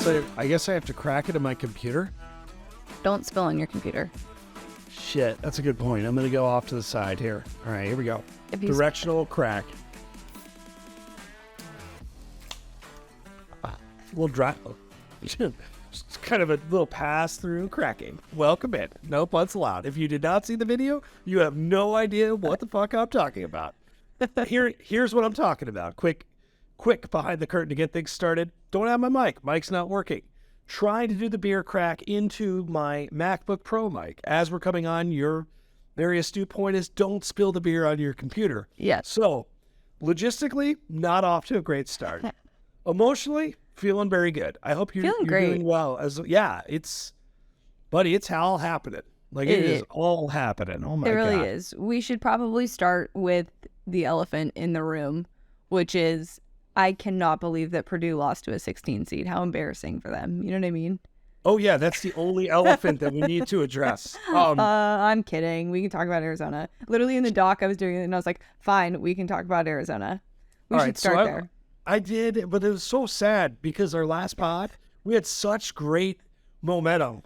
I guess I have to crack it in my computer. Don't spill on your computer. Shit, that's a good point. I'm going to go off to the side here. All right, here we go. Directional crack. We'll dry. It's kind of a little pass-through cracking. Welcome in. No puns allowed. If you did not see the video, you have no idea what the fuck I'm talking about. Here's what I'm talking about. Quick behind the curtain to get things started. Don't have my mic. Mic's not working. Trying to do the beer crack into my MacBook Pro mic. As we're coming on, your very astute point is don't spill the beer on your computer. Yes. So, logistically, not off to a great start. Emotionally, feeling very good. I hope you're doing well. It's all happening. Like it is all happening. Oh my God. It really is. We should probably start with the elephant in the room, which is I cannot believe that Purdue lost to a 16 seed. How embarrassing for them. You know what I mean? Oh yeah, that's the only elephant that we need to address. I'm kidding. We can talk about Arizona. Literally in the doc I was doing it and I was like, fine, we can talk about Arizona. We should start there. I did, but it was so sad because our last pod, we had such great momentum.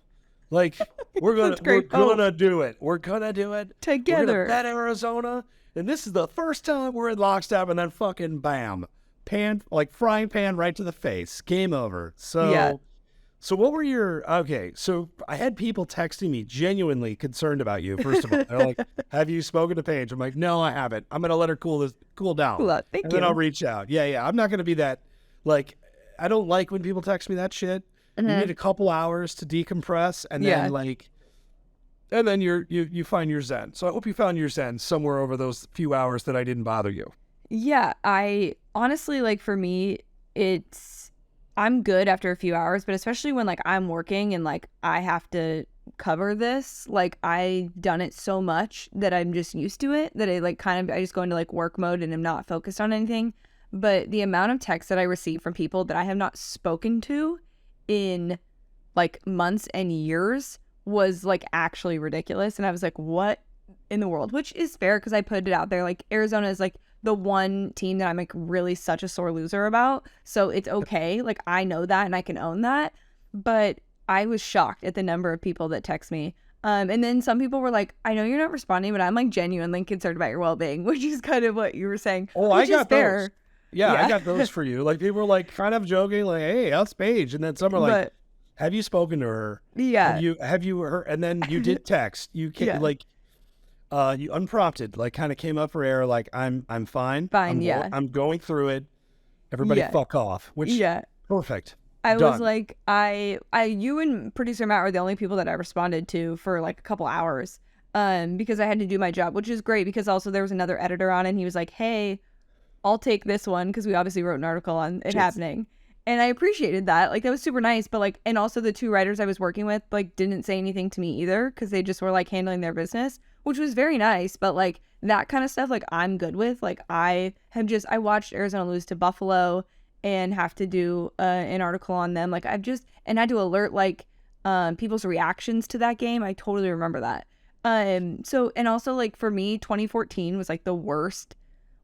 Like, we're gonna do it. We're gonna do it together. We're gonna bet Arizona, and this is the first time we're in lockstep, and then fucking bam, frying pan right to the face. Game over. So, yeah. So what were your okay? So I had people texting me genuinely concerned about you. First of all, they're like, "Have you spoken to Paige?" I'm like, "No, I haven't. I'm gonna let her cool down, Thank you. Then I'll reach out." Yeah. I'm not gonna be that. Like, I don't like when people text me that shit. You need a couple hours to decompress, and then you find your zen. So I hope you found your zen somewhere over those few hours that I didn't bother you. Yeah, I honestly, like, for me, I'm good after a few hours, but especially when like I'm working and like I have to cover this, like I've done it so much that I'm just used to it that I just go into like work mode and I'm not focused on anything. But the amount of texts that I receive from people that I have not spoken to in like months and years was like actually ridiculous. And I was like, what in the world? Which is fair because I put it out there. Like Arizona is like the one team that I'm like really such a sore loser about. So it's okay. Like I know that and I can own that. But I was shocked at the number of people that text me. And then some people were like, I know you're not responding, but I'm like genuinely concerned about your well-being, which is kind of what you were saying. Oh, I got those. Yeah, I got those for you. Like people were like kind of joking, like, hey, how's Paige? And then some are like, have you spoken to her? Yeah. Have you heard? And then you did text. You can't you unprompted, like kind of came up for air, like I'm fine. I'm going through it. Everybody fuck off. Which perfect. I was like, you and producer Matt were the only people that I responded to for like a couple hours, because I had to do my job, which is great because also there was another editor on and he was like, hey, I'll take this one because we obviously wrote an article on it happening. And I appreciated that. Like, that was super nice. But, like, and also the two writers I was working with, like, didn't say anything to me either because they just were, like, handling their business, which was very nice. But, like, that kind of stuff, like, I'm good with. Like, I watched Arizona lose to Buffalo and have to do an article on them. Like, and had to alert, like, people's reactions to that game. I totally remember that. So, and also, like, for me, 2014 was, like, the worst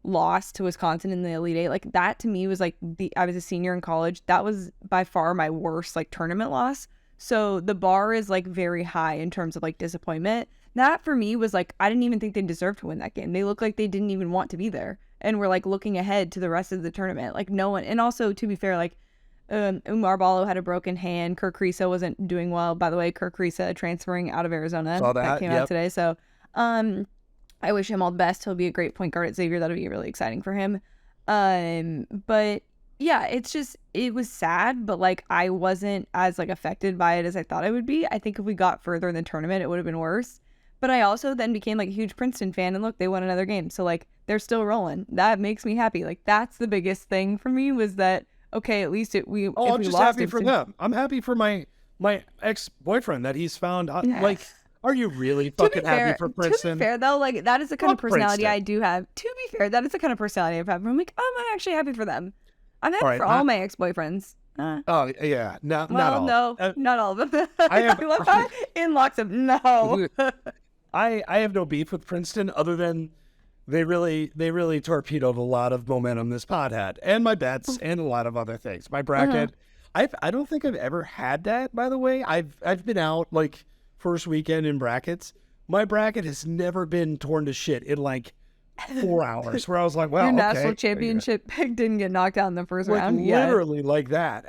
loss to Wisconsin in the Elite Eight. Like that to me was like I was a senior in college. That was by far my worst like tournament loss. So the bar is like very high in terms of like disappointment. That for me was like, I didn't even think they deserved to win that game. They looked like they didn't even want to be there and were like looking ahead to the rest of the tournament. Like no one, and also to be fair, like Umar Ballo had a broken hand. Kirk Risa wasn't doing well. By the way, Kirk Risa transferring out of Arizona. Saw that came out today. So, I wish him all the best. He'll be a great point guard at Xavier. That'll be really exciting for him. But yeah, it was sad, but like I wasn't as like affected by it as I thought I would be. I think if we got further in the tournament, it would have been worse. But I also then became like a huge Princeton fan and look, they won another game. So like they're still rolling. That makes me happy. Like that's the biggest thing for me was that, okay, at least I'm just happy for them. I'm happy for my ex-boyfriend that he's found. Yes. Like, are you really fucking happy for Princeton? To be fair, though, like, that is the kind of personality Princeton. I do have. To be fair, that is the kind of personality I've had. I'm like, oh, I'm actually happy for them. I'm happy for all my ex-boyfriends. Oh, yeah. Not all. No, not all of them. I have, in locks of no. I have no beef with Princeton other than they really torpedoed a lot of momentum this pod had. And my bets and a lot of other things. My bracket, I don't think I've ever had that, by the way. I've been out like first weekend in brackets. My bracket has never been torn to shit in like 4 hours where I was like, wow, Your okay. national championship pick didn't get knocked out in the first Like round. literally like that.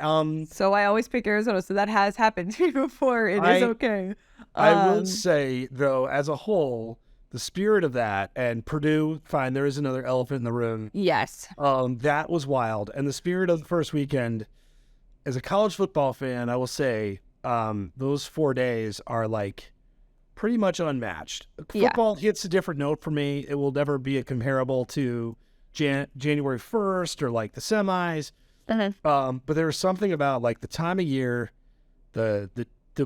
So I always pick Arizona. So that has happened to me before. It is okay. I will say, though, as a whole, the spirit of that, and Purdue, fine, there is another elephant in the room. Yes. That was wild. And the spirit of the first weekend, as a college football fan, I will say, those 4 days are like pretty much unmatched. Football hits a different note for me. It will never be comparable to January 1st or like the semis. But there's something about like the time of year, the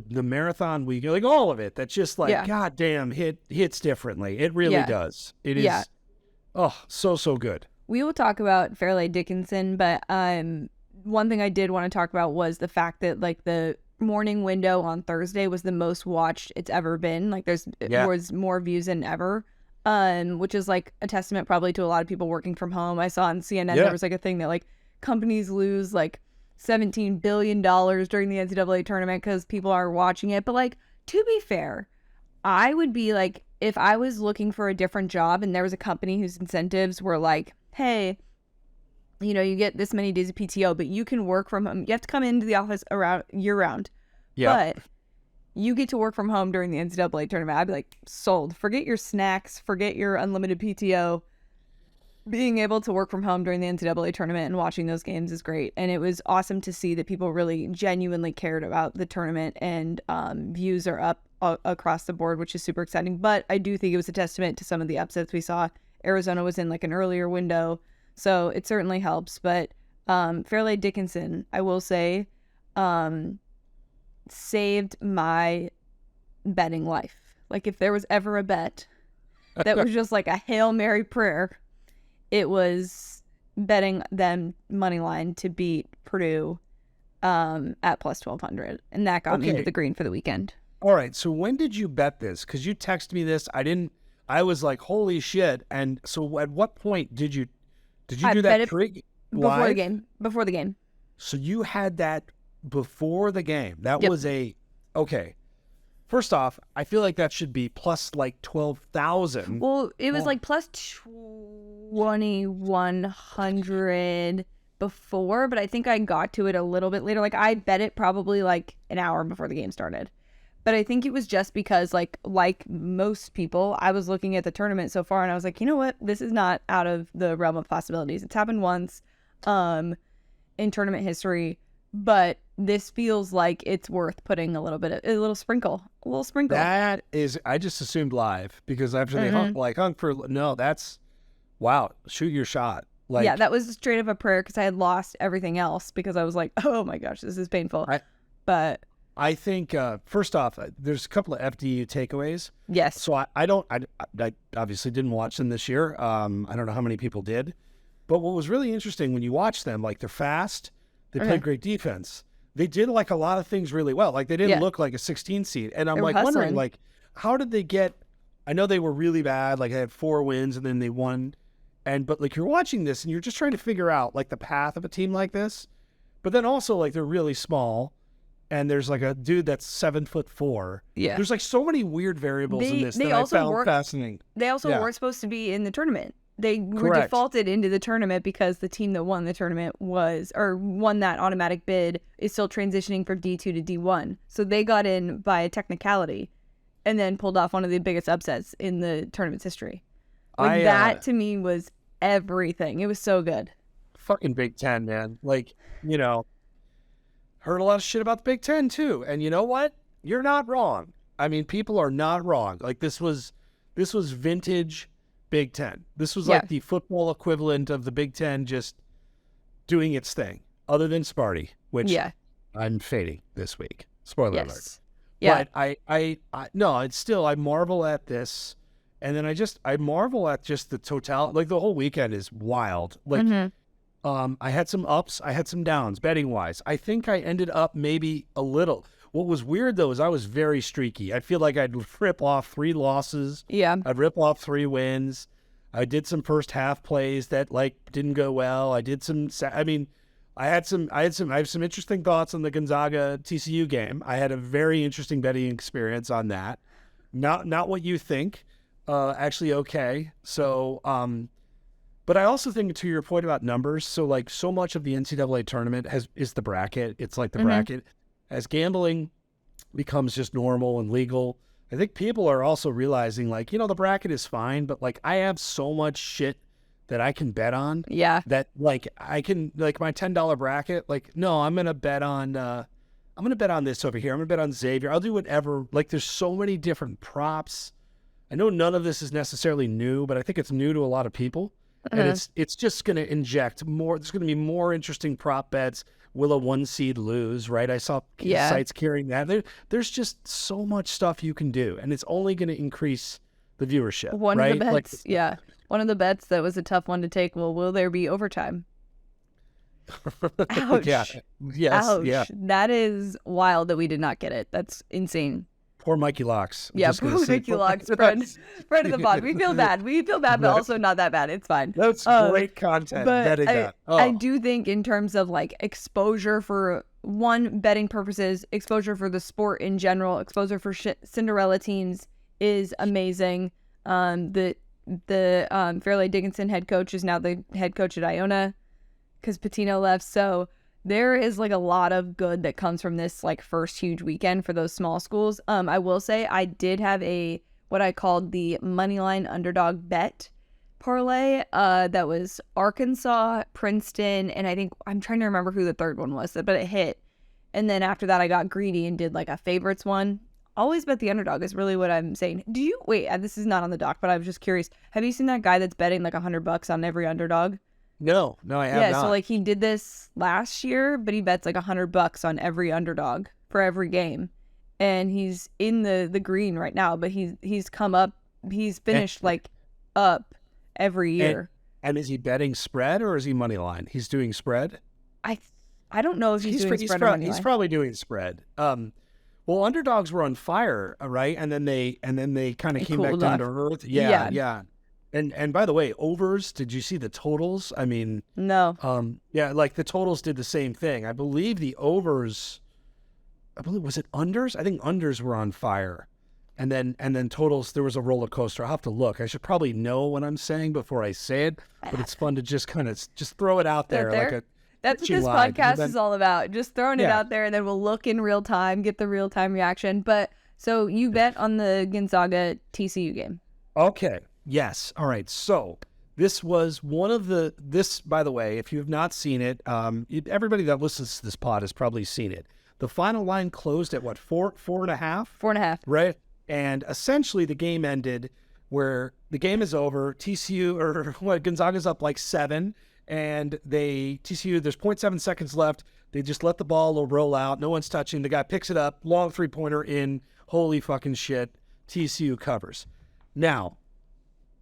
marathon week, like all of it, that's just like, God damn, hits differently. It really does. It is, so good. We will talk about Fairleigh Dickinson, but one thing I did want to talk about was the fact that like the morning window on Thursday was the most watched it's ever been. Like was more views than ever, which is like a testament probably to a lot of people working from home. I saw on CNN there was like a thing that like companies lose like $17 billion during the NCAA tournament because people are watching it. But like, to be fair, I would be like, if I was looking for a different job and there was a company whose incentives were like, hey, you know, you get this many days of PTO, but you can work from home. You have to come into the office year round. But you get to work from home during the NCAA tournament. I'd be like, sold. Forget your snacks. Forget your unlimited PTO. Being able to work from home during the NCAA tournament and watching those games is great. And it was awesome to see that people really genuinely cared about the tournament, and views are up across the board, which is super exciting. But I do think it was a testament to some of the upsets we saw. Arizona was in like an earlier window, so it certainly helps. But Fairleigh Dickinson, I will say, saved my betting life. Like if there was ever a bet that was just like a Hail Mary prayer, it was betting them money line to beat Purdue at plus 1,200. And that got me into the green for the weekend. All right. So when did you bet this? Because you texted me this. I was like, holy shit. And so at what point did you do that trick before the game? Before the game. So you had that before the game. That was okay. First off, I feel like that should be plus like 12,000. Well, it was like plus 2,100 before, but I think I got to it a little bit later. Like I bet it probably like an hour before the game started. But I think it was just because like most people, I was looking at the tournament so far and I was like, you know what? This is not out of the realm of possibilities. It's happened once in tournament history, but this feels like it's worth putting a little sprinkle. That is, I just assumed live because after they hung for, no, that's, wow, shoot your shot. Like, yeah, that was straight up a prayer because I had lost everything else because I was like, oh my gosh, this is painful. But I think, first off, there's a couple of FDU takeaways. Yes. So I obviously didn't watch them this year. I don't know how many people did. But what was really interesting when you watch them, like they're fast, they played great defense. They did like a lot of things really well. Like they didn't look like a 16 seed. And I'm like wondering, like, how did they get, I know they were really bad. Like they had 4 wins and then they won. But like you're watching this and you're just trying to figure out like the path of a team like this. But then also like they're really small. And there's like a dude that's 7'4". Yeah. There's like so many weird variables in this that I found fascinating. They also weren't supposed to be in the tournament. They were defaulted into the tournament because the team that won the tournament won that automatic bid is still transitioning from D2 to D1. So they got in by a technicality and then pulled off one of the biggest upsets in the tournament's history. Like that to me was everything. It was so good. Fucking Big Ten, man. Like, you know, heard a lot of shit about the Big Ten too. And you know what? You're not wrong. I mean, people are not wrong. Like this was vintage Big Ten. This was like the football equivalent of the Big Ten just doing its thing, other than Sparty, which I'm fading this week. Spoiler alert. Yeah. But I marvel at this. And then I marvel at just the total, like the whole weekend is wild. Like, I had some ups, I had some downs betting wise. I think I ended up maybe a little. What was weird though is I was very streaky. I feel like I'd rip off 3 losses. Yeah. I'd rip off 3 wins. I did some first half plays that like didn't go well. I did some, I have some interesting thoughts on the Gonzaga TCU game. I had a very interesting betting experience on that. Not what you think. Actually, okay. So, but I also think, to your point about numbers, so like so much of the NCAA tournament is the bracket. It's like the bracket. As gambling becomes just normal and legal, I think people are also realizing, like, the bracket is fine, but like I have so much shit that I can bet on. Yeah. That like I can, like, my $10 bracket, like, no, I'm gonna bet on this over here. I'm gonna bet on Xavier. I'll do whatever. Like, there's so many different props. I know none of this is necessarily new, but I think it's new to a lot of people. And it's just gonna inject more. There's gonna be more interesting prop bets. Will a 1 seed lose, right? I saw sites carrying that. There's just so much stuff you can do, and it's only going to increase the viewership. One of the bets, one of the bets that was a tough one to take. Well, will there be overtime? Ouch. Yes. Ouch. Yeah. That is wild that we did not get it. That's insane. Poor Mikey Locks. Yeah, poor Mikey Locks. Friend of the pod. We feel bad. But also not that bad. It's fine. That's great content. But I do think, in terms of like exposure for betting purposes, exposure for the sport in general, exposure for Cinderella teams is amazing. The Fairleigh Dickinson head coach is now the head coach at Iona because Patino left. So there is like a lot of good that comes from this like first huge weekend for those small schools. I will say I did have what I called the moneyline underdog bet parlay. That was Arkansas, Princeton, and I think I'm trying to remember who the third one was, but it hit. And then after that, I got greedy and did like a favorites one. Always bet the underdog is really what I'm saying. Do you wait? This is not on the doc, but I was just curious. Have you seen that guy that's betting like $100 on every underdog? No, I have not. Yeah, so like he did this last year, but he bets like $100 on every underdog for every game, and he's in the green right now. But he's come up, he's finished like up every year. And is he betting spread or is he money line? He's doing spread. I don't know if he's doing spread or money line. He's probably doing spread. Well, underdogs were on fire, right? And then they kind of came back down to earth. Yeah. And by the way, overs, did you see the totals? I mean, no. Yeah, like the totals did the same thing. I believe the overs, was it unders? I think unders were on fire. And then totals, there was a roller coaster. I'll have to look. I should probably know what I'm saying before I say it, but it's fun to just kind of throw it out there. That's what this podcast is all about. Just throwing it out there, and then we'll look in real time, get the real time reaction. But so you bet on the Gonzaga TCU game. Okay. Yes. All right. So this was one of by the way, if you have not seen it, everybody that listens to this pod has probably seen it. The final line closed at what, 4.5? 4.5. Right. And essentially the game ended where the game is over. Gonzaga's up like 7, and TCU, there's 0.7 seconds left. They just let the ball roll out. No one's touching. The guy picks it up, long 3-pointer in. Holy fucking shit. TCU covers. Now,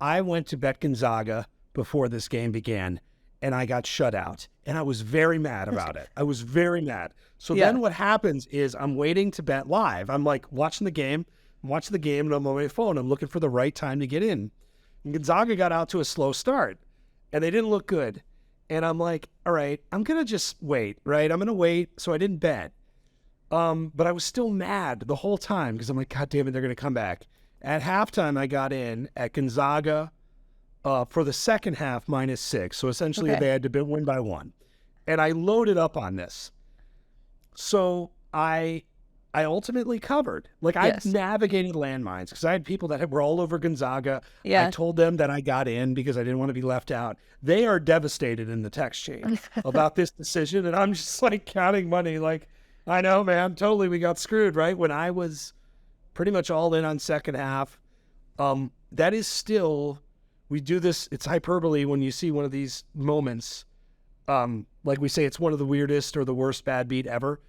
I went to bet Gonzaga before this game began, and I got shut out. And I was very mad about it. I was very mad. So then what happens is I'm waiting to bet live. I'm like watching the game, and I'm on my phone. I'm looking for the right time to get in. And Gonzaga got out to a slow start, and they didn't look good. And I'm like, all right, I'm going to just wait, right? I'm going to wait. So I didn't bet. But I was still mad the whole time because I'm like, God damn it, they're going to come back. At halftime, I got in at Gonzaga for the second half -6. So essentially they had to win by 1. And I loaded up on this. So I ultimately covered. Like, I navigated landmines because I had people that were all over Gonzaga. Yeah. I told them that I got in because I didn't want to be left out. They are devastated in the text chain about this decision. And I'm just like counting money. Like, I know, man, totally we got screwed, right? When I was pretty much all in on second half. That is still, we do this, it's hyperbole when you see one of these moments. Like we say, it's one of the weirdest or the worst bad beat ever.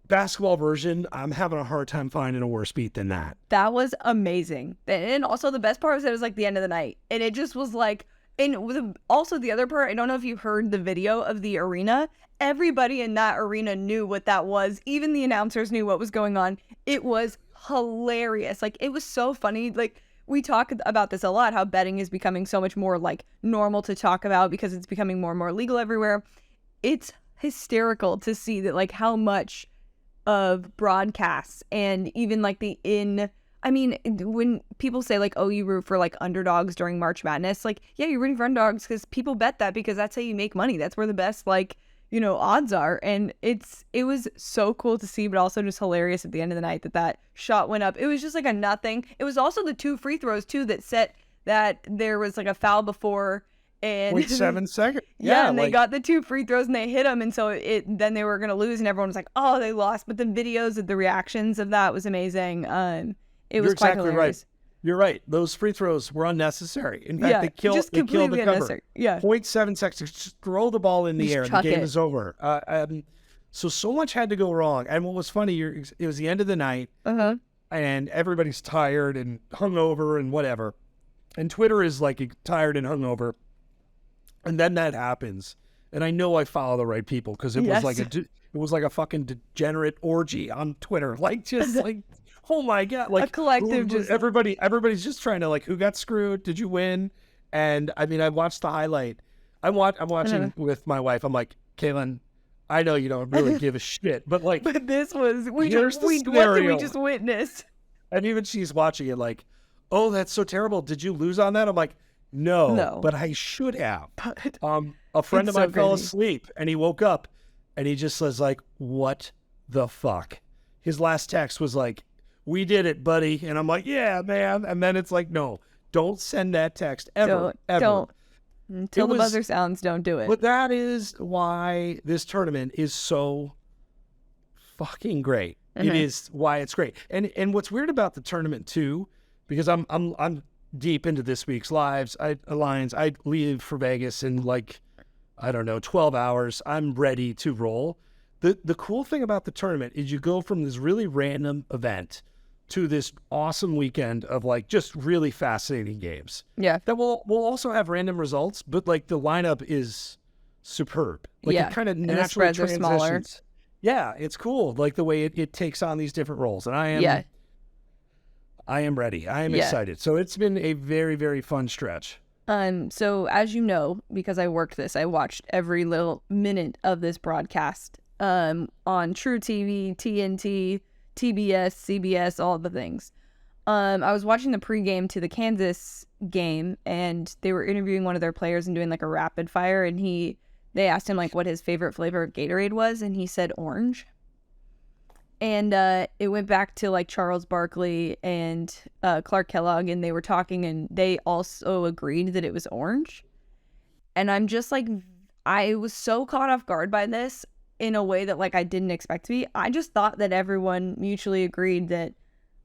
Basketball version, I'm having a hard time finding a worse beat than that. That was amazing. And also the best part was that it was like the end of the night. And it just was like, and also the other part, I don't know if you heard the video of the arena. Everybody in that arena knew what that was. Even the announcers knew what was going on. It was hilarious. Like, it was so funny. Like, we talk about this a lot, how betting is becoming so much more like normal to talk about because it's becoming more and more legal everywhere. It's hysterical to see that, like, how much of broadcasts and even like I mean, when people say like, oh, you root for like underdogs during March Madness, like, yeah, you're rooting for underdogs because people bet that because that's how you make money. That's where the best, like, you know, odds are. And it was so cool to see, but also just hilarious at the end of the night that shot went up. It was just like a nothing. It was also the 2 free throws too that set that there was like a foul before. And 0.7 seconds. Yeah, and they got the 2 free throws and they hit them, and so then they were gonna lose, and everyone was like, "Oh, they lost." But the videos of the reactions of that was amazing. It was quite hilarious. Right. You're right. Those free throws were unnecessary. In fact, they killed the cover. Yeah, 0.7 seconds. Just throw the ball in the air. The game is over. So much had to go wrong. And what was funny, it was the end of the night, and everybody's tired and hungover and whatever. And Twitter is like tired and hungover. And then that happens, and I know I follow the right people because it was like a fucking degenerate orgy on Twitter, like just like, oh my god, like a collective. Everybody's just trying to like, who got screwed? Did you win? And I mean, I watched the highlight. I'm watching with my wife. I'm like, Kaylin, I know you don't really give a shit, but like, but this was what did we just witnessed? And even she's watching it like, oh, that's so terrible. Did you lose on that? I'm like, no, but I should have. A friend of mine fell asleep and he woke up and he just was like, what the fuck? His last text was like, we did it, buddy. And I'm like, yeah, man. And then it's like, no, don't send that text ever. Don't. Until the buzzer sounds, don't do it. But that is why this tournament is so fucking great. It is why it's great. And what's weird about the tournament too, because I'm deep into this week's lines. I leave for Vegas in like, I don't know, 12 hours. I'm ready to roll. The cool thing about the tournament is you go from this really random event to this awesome weekend of like just really fascinating games. Yeah. That will also have random results, but like the lineup is superb. Like it kind of naturally transitions. Yeah, it's cool. Like the way it takes on these different roles. And I am ready. I am excited. So it's been a very, very fun stretch. So as you know, because I worked this, I watched every little minute of this broadcast on True TV, TNT, TBS, CBS, all the things. I was watching the pregame to the Kansas game, and they were interviewing one of their players and doing like a rapid fire, and they asked him like what his favorite flavor of Gatorade was, and he said orange. And it went back to like Charles Barkley and Clark Kellogg, and they were talking, and they also agreed that it was orange. And I'm just like, I was so caught off guard by this in a way that like I didn't expect to be. I just thought that everyone mutually agreed that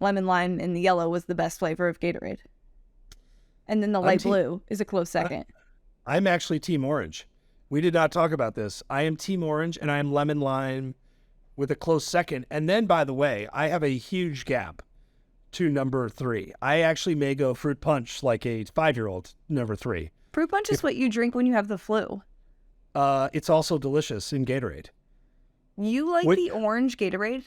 lemon lime and the yellow was the best flavor of Gatorade. And then the light blue is a close second. I'm actually team orange. We did not talk about this. I am team orange, and I am lemon lime with a close second. And then, by the way, I have a huge gap to number 3. I actually may go fruit punch like a 5-year-old, number 3. Fruit punch is what you drink when you have the flu. It's also delicious in Gatorade. You like the orange Gatorade?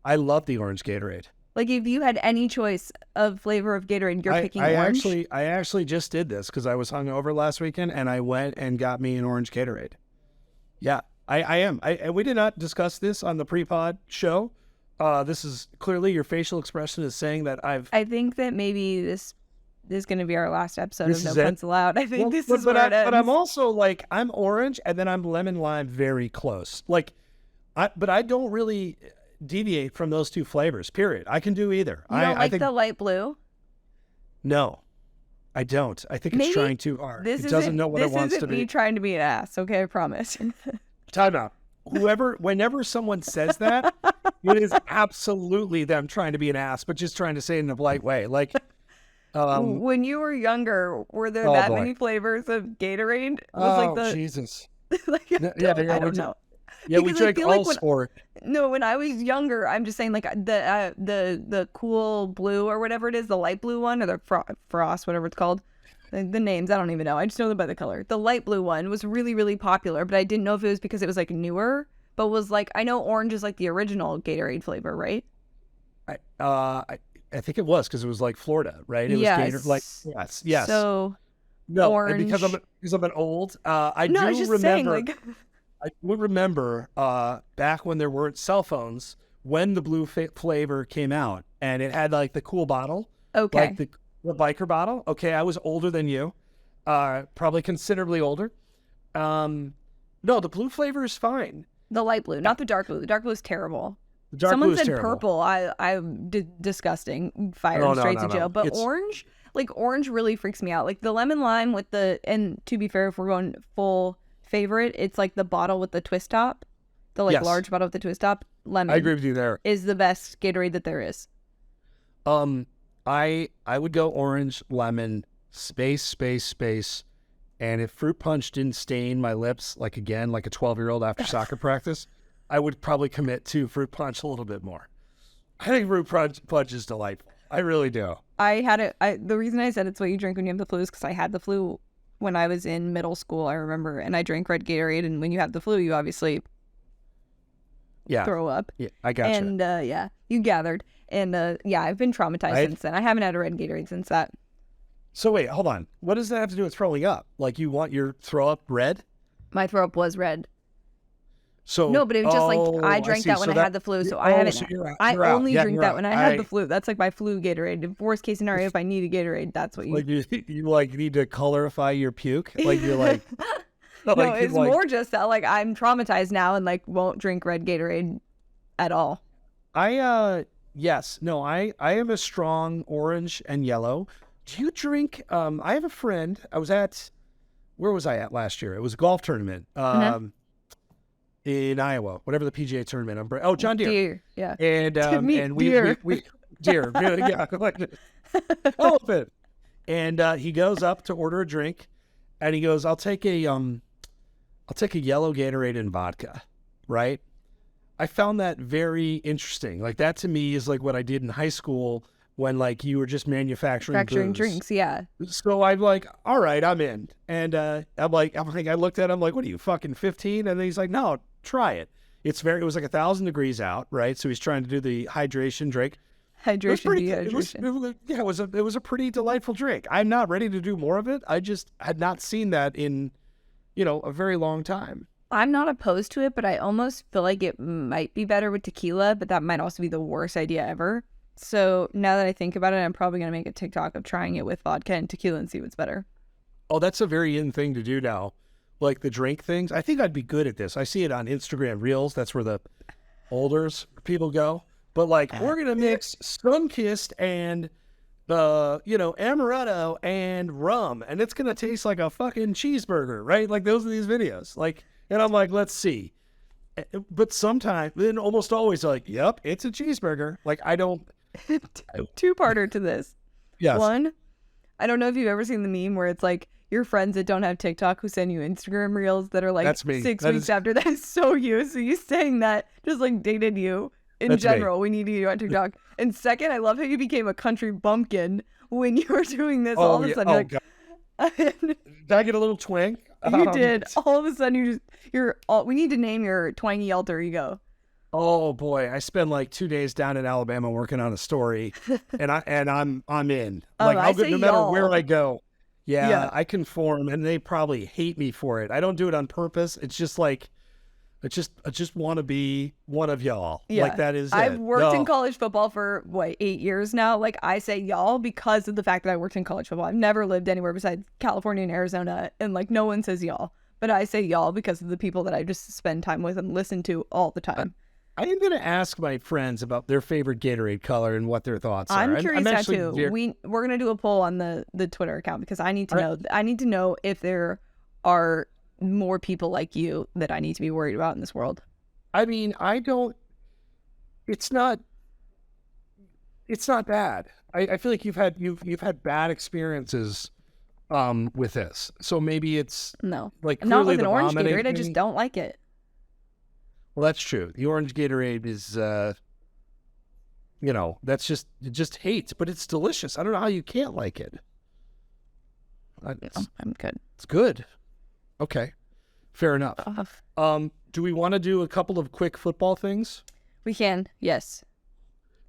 I love the orange Gatorade. Like, if you had any choice of flavor of Gatorade, you're picking orange? I actually just did this because I was hungover last weekend, and I went and got me an orange Gatorade. Yeah, I am. We did not discuss this on the pre-pod show. This is clearly your facial expression is saying that I think that maybe this is going to be our last episode of No Puns Allowed. I think this is where it ends. But I'm also like, I'm orange, and then I'm lemon lime very close. Like, but I don't really deviate from those two flavors, period. I can do either. You don't like the light blue? No, I don't. I think it's trying too hard. It doesn't know what it wants to be. This isn't me trying to be an ass, okay? I promise. Time out. Whenever someone says that, it is absolutely them trying to be an ass, but just trying to say it in a polite way. Like, when you were younger, were there that many flavors of Gatorade? Jesus. Like, I don't know. Yeah, we drank all sport. No, when I was younger, I'm just saying like the cool blue or whatever it is, the light blue one or the frost, whatever it's called. The names, I don't even know. I just know them by the color. The light blue one was really, really popular, but I didn't know if it was because it was like newer, but was like, I know orange is like the original Gatorade flavor, right? I think it was because it was like Florida, right? It was Gatorade, like yes. So no, orange. because I'm an old. I I would remember back when there weren't cell phones, when the blue flavor came out, and it had like the cool bottle, Okay. like the biker bottle. Okay, I was older than you, probably considerably older. No, the blue flavor is fine. The light blue, not the dark blue. The dark blue is terrible. The dark Someone blue is said terrible. purple. I disgusting. Fired No, him no, straight no, to jail. no. But It's- orange, like orange really freaks me out. Like the lemon lime with the, and to be fair, if we're going full favorite, it's like the bottle with the twist top. The like Yes. large bottle with the twist top. Lemon I agree with you there. is the best Gatorade that there is. I would go orange, lemon, space, and if fruit punch didn't stain my lips like a 12-year-old after soccer practice, I would probably commit to fruit punch a little bit more. I think fruit punch is delightful. I really do. I had it. The reason I said it's what you drink when you have the flu is because I had the flu when I was in middle school. I remember, and I drank red Gatorade. And when you have the flu, you obviously Yeah. throw up. Yeah, I gotcha. And yeah, you gathered. And yeah, I've been traumatized since then. I haven't had a red Gatorade since that. So wait, hold on. What does that have to do with throwing up? Like you want your throw up red? My throw up was red. So No, but it was just like I drank see. that when So I had the flu, so I haven't. So you're out. I You're out. only Yeah, drink you're that out. when I had the flu. That's like my flu Gatorade. If worst case scenario, if I need a Gatorade, that's what you. Like you like need to colorify your puke. Like you're like. No, like, it's like, more just that like I'm traumatized now and like won't drink red Gatorade at all. Yes. No, I am a strong orange and yellow. Do you drink I have a friend. Where was I at last year? It was a golf tournament. In Iowa, whatever the PGA tournament. John Deere. Yeah. And and deer. we deer, yeah, like elephant. And he goes up to order a drink, and he goes, I'll take a yellow Gatorade and vodka, right? I found that very interesting. Like that to me is like what I did in high school when like you were just manufacturing booze. drinks, yeah. So I'm like, all right, I'm in. And I'm like, I looked at him like, what are you, fucking 15? And then he's like, no, try it. It was like 1,000 degrees out, right? So he's trying to do the hydration drink. Dehydration. It was a pretty delightful drink. I'm not ready to do more of it. I just had not seen that in, a very long time. I'm not opposed to it, but I almost feel like it might be better with tequila, but that might also be the worst idea ever. So now that I think about it, I'm probably going to make a TikTok of trying it with vodka and tequila and see what's better. Oh, that's a very in thing to do now. Like the drink things. I think I'd be good at this. I see it on Instagram Reels. That's where the olders people go. But like, we're going to mix Sunkist and, amaretto and rum. And it's going to taste like a fucking cheeseburger, right? Like those are these videos. Like, and I'm like, let's see. But sometimes, then almost always like, yep, it's a cheeseburger. Like I don't. Two-parter to this. Yes. One, I don't know if you've ever seen the meme where it's like your friends that don't have TikTok who send you Instagram Reels that are like That's me. 6 That weeks is- after that. Is so you. So you saying that just like dated you in That's me. general. We need you on TikTok. And second, I love how you became a country bumpkin when you were doing this. All of a sudden, God. you're Did I get a little twang? you did. All of a sudden, we need to name your twangy alter ego. Oh boy, I spent like 2 days down in Alabama working on a story, and I'm in. Like I say no matter y'all. where I go, Yeah. I conform, and they probably hate me for it. I don't do it on purpose. It's just like, I just want to be one of y'all. Yeah. Like that is. I've it. worked in No. college football for 8 years now. Like I say y'all because of the fact that I worked in college football. I've never lived anywhere besides California and Arizona, and like no one says y'all. But I say y'all because of the people that I just spend time with and listen to all the time. I am going to ask my friends about their favorite Gatorade color and what their thoughts are. I'm curious now actually too. We're gonna do a poll on the Twitter account because I need to All know. I need to know if there are more people like you that I need to be worried about in this world. I mean, it's not bad. I feel like you've had bad experiences with this. So maybe it's No, like not clearly with an the orange vomiting Gatorade. I just thing- don't like it. Well, that's true. The orange Gatorade is that's it just hates, but it's delicious. I don't know how you can't like it. I'm good. It's good. Okay. Fair enough. Do we want to do a couple of quick football things? We can. Yes.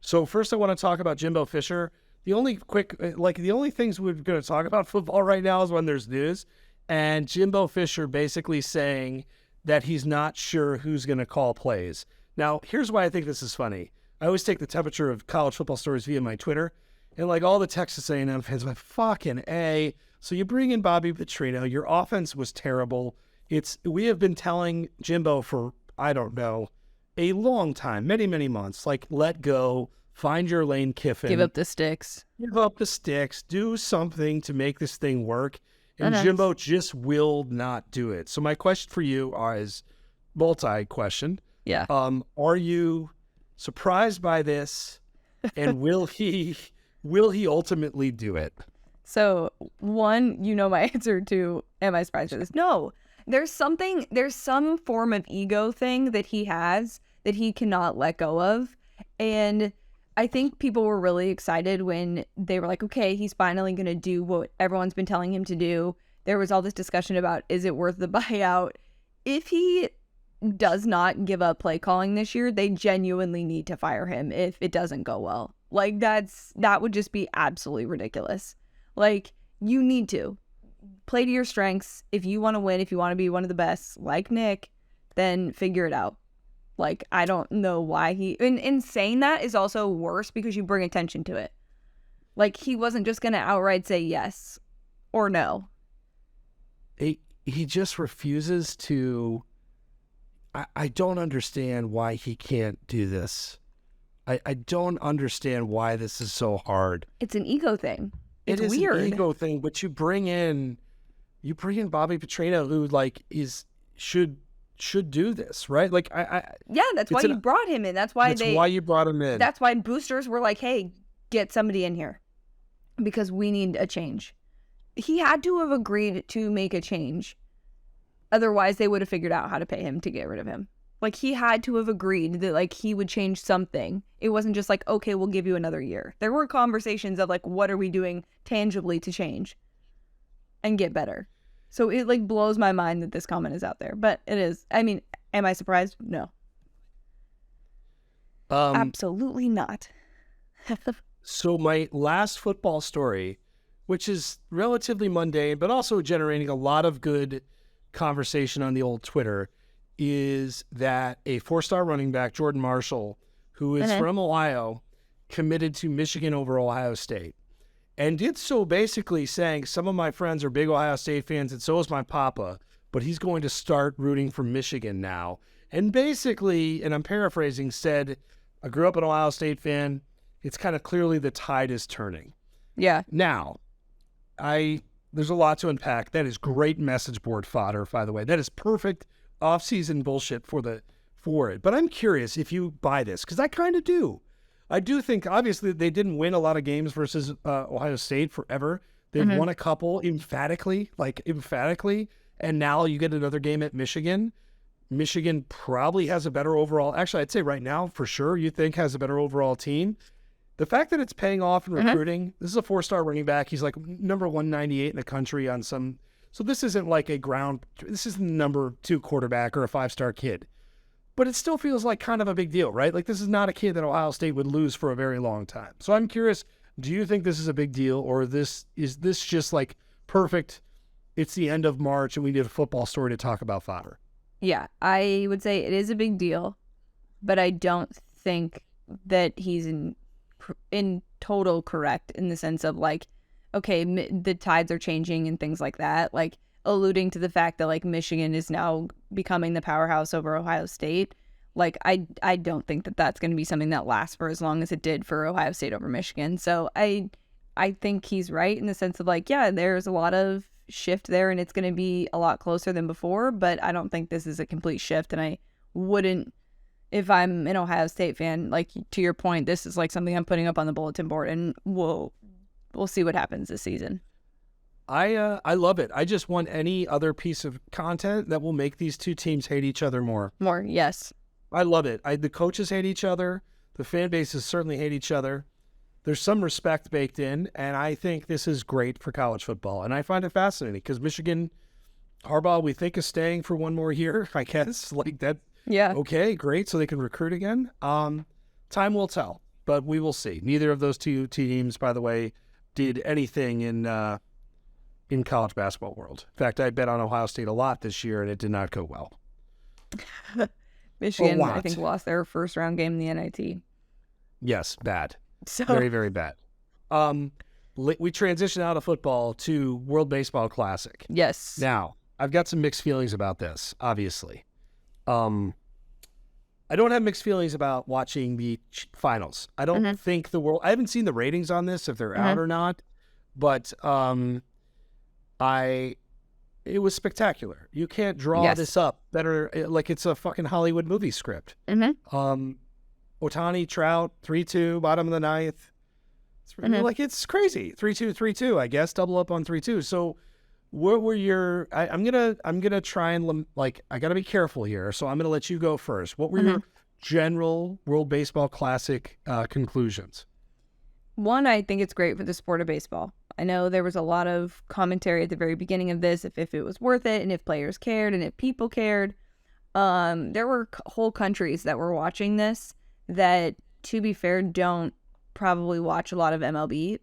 So first I want to talk about Jimbo Fisher. The only things we're going to talk about football right now is when there's news, and Jimbo Fisher basically saying that he's not sure who's going to call plays. Now, here's why I think this is funny. I always take the temperature of college football stories via my Twitter, and like all the Texas A&M fans are like, fucking A. So you bring in Bobby Petrino. Your offense was terrible. We have been telling Jimbo for, I don't know, a long time, many, many months, like, let go, find your lane, Kiffin. Give up the sticks. Give up the sticks. Do something to make this thing work. And Nice. Jimbo just will not do it. So my question for you is multi-question. Yeah. Are you surprised by this? And will he ultimately do it? So one, my answer to, am I surprised by this? No. There's some form of ego thing that he has that he cannot let go of. And I think people were really excited when they were like, okay, he's finally going to do what everyone's been telling him to do. There was all this discussion about, is it worth the buyout? If he does not give up play calling this year, they genuinely need to fire him if it doesn't go well. Like, that would just be absolutely ridiculous. Like, you need to play to your strengths. If you want to win, if you want to be one of the best, like Nick, then figure it out. Like, I don't know why in saying that is also worse because you bring attention to it. Like, he wasn't just going to outright say yes or no. He just refuses to. I don't understand why he can't do this. I don't understand why this is so hard. It's an ego thing. It's it is weird. An ego thing, but you bring in Bobby Petrino, who like should do this, right? Like yeah, that's why you brought him in. That's why you brought him in. That's why boosters were like, hey, get somebody in here because we need a change. He had to have agreed to make a change. Otherwise, they would have figured out how to pay him to get rid of him. Like, he had to have agreed that, like, he would change something. It wasn't just like, okay, we'll give you another year. There were conversations of, like, what are we doing tangibly to change and get better? So it, like, blows my mind that this comment is out there. But it is. I mean, am I surprised? No. Absolutely not. So my last football story, which is relatively mundane, but also generating a lot of good conversation on the old Twitter, is that a 4-star running back, Jordan Marshall, who is from Ohio, committed to Michigan over Ohio State. And did so basically saying, some of my friends are big Ohio State fans, and so is my papa, but he's going to start rooting for Michigan now. And basically, and I'm paraphrasing, said, I grew up an Ohio State fan. It's kind of clearly the tide is turning. Yeah. Now, there's a lot to unpack. That is great message board fodder, by the way. That is perfect off-season bullshit for it. But I'm curious if you buy this, because I kind of do. I do think, obviously, they didn't win a lot of games versus Ohio State forever. They've won a couple emphatically, and now you get another game at Michigan. Michigan probably has a better overall, actually, I'd say right now, for sure, you think has a better overall team. The fact that it's paying off in recruiting, this is a 4-star running back. He's like number 198 in the country on some. So this isn't like this isn't the number 2 quarterback or a 5-star kid. But it still feels like kind of a big deal, right? Like, this is not a kid that Ohio State would lose for a very long time. So I'm curious, do you think this is a big deal, or is this just like perfect? It's the end of March and we need a football story to talk about fodder. Yeah, I would say it is a big deal, but I don't think that he's in total correct in the sense of like, okay, the tides are changing and things like that, like alluding to the fact that like Michigan is now becoming the powerhouse over Ohio State. Like, I don't think that that's going to be something that lasts for as long as it did for Ohio State over Michigan. So I think he's right in the sense of like, yeah, there's a lot of shift there and it's going to be a lot closer than before, but I don't think this is a complete shift. And I wouldn't, if I'm an Ohio State fan, like, to your point, this is like something I'm putting up on the bulletin board, and we'll see what happens this season. I love it. I just want any other piece of content that will make these two teams hate each other more. Yes. I love it. The coaches hate each other. The fan bases certainly hate each other. There's some respect baked in, and I think this is great for college football. And I find it fascinating because Michigan, Harbaugh, we think is staying for one more year, I guess. Like that. Yeah. Okay, great. So they can recruit again. Time will tell, but we will see. Neither of those two teams, by the way, did anything in college basketball world. In fact, I bet on Ohio State a lot this year, and it did not go well. Michigan, I think, lost their first round game in the NIT. Yes, bad. So Very, very bad. We transition out of football to World Baseball Classic. yes. Now, I've got some mixed feelings about this, obviously. I don't have mixed feelings about watching the finals. I don't think I haven't seen the ratings on this, if they're out or not, but it was spectacular. You can't draw this up better, like it's a fucking Hollywood movie script. Ohtani, Trout, 3-2, bottom of the ninth. It's like, it's crazy. 3-2, 3-2, I guess, double up on 3-2. So what were your, I'm gonna try and, like, I gotta be careful here, so I'm gonna let you go first. What were your general World Baseball Classic conclusions? One, I think it's great for the sport of baseball. I know there was a lot of commentary at the very beginning of this, if it was worth it, and if players cared, and if people cared. There were whole countries that were watching this that, to be fair, don't probably watch a lot of MLB.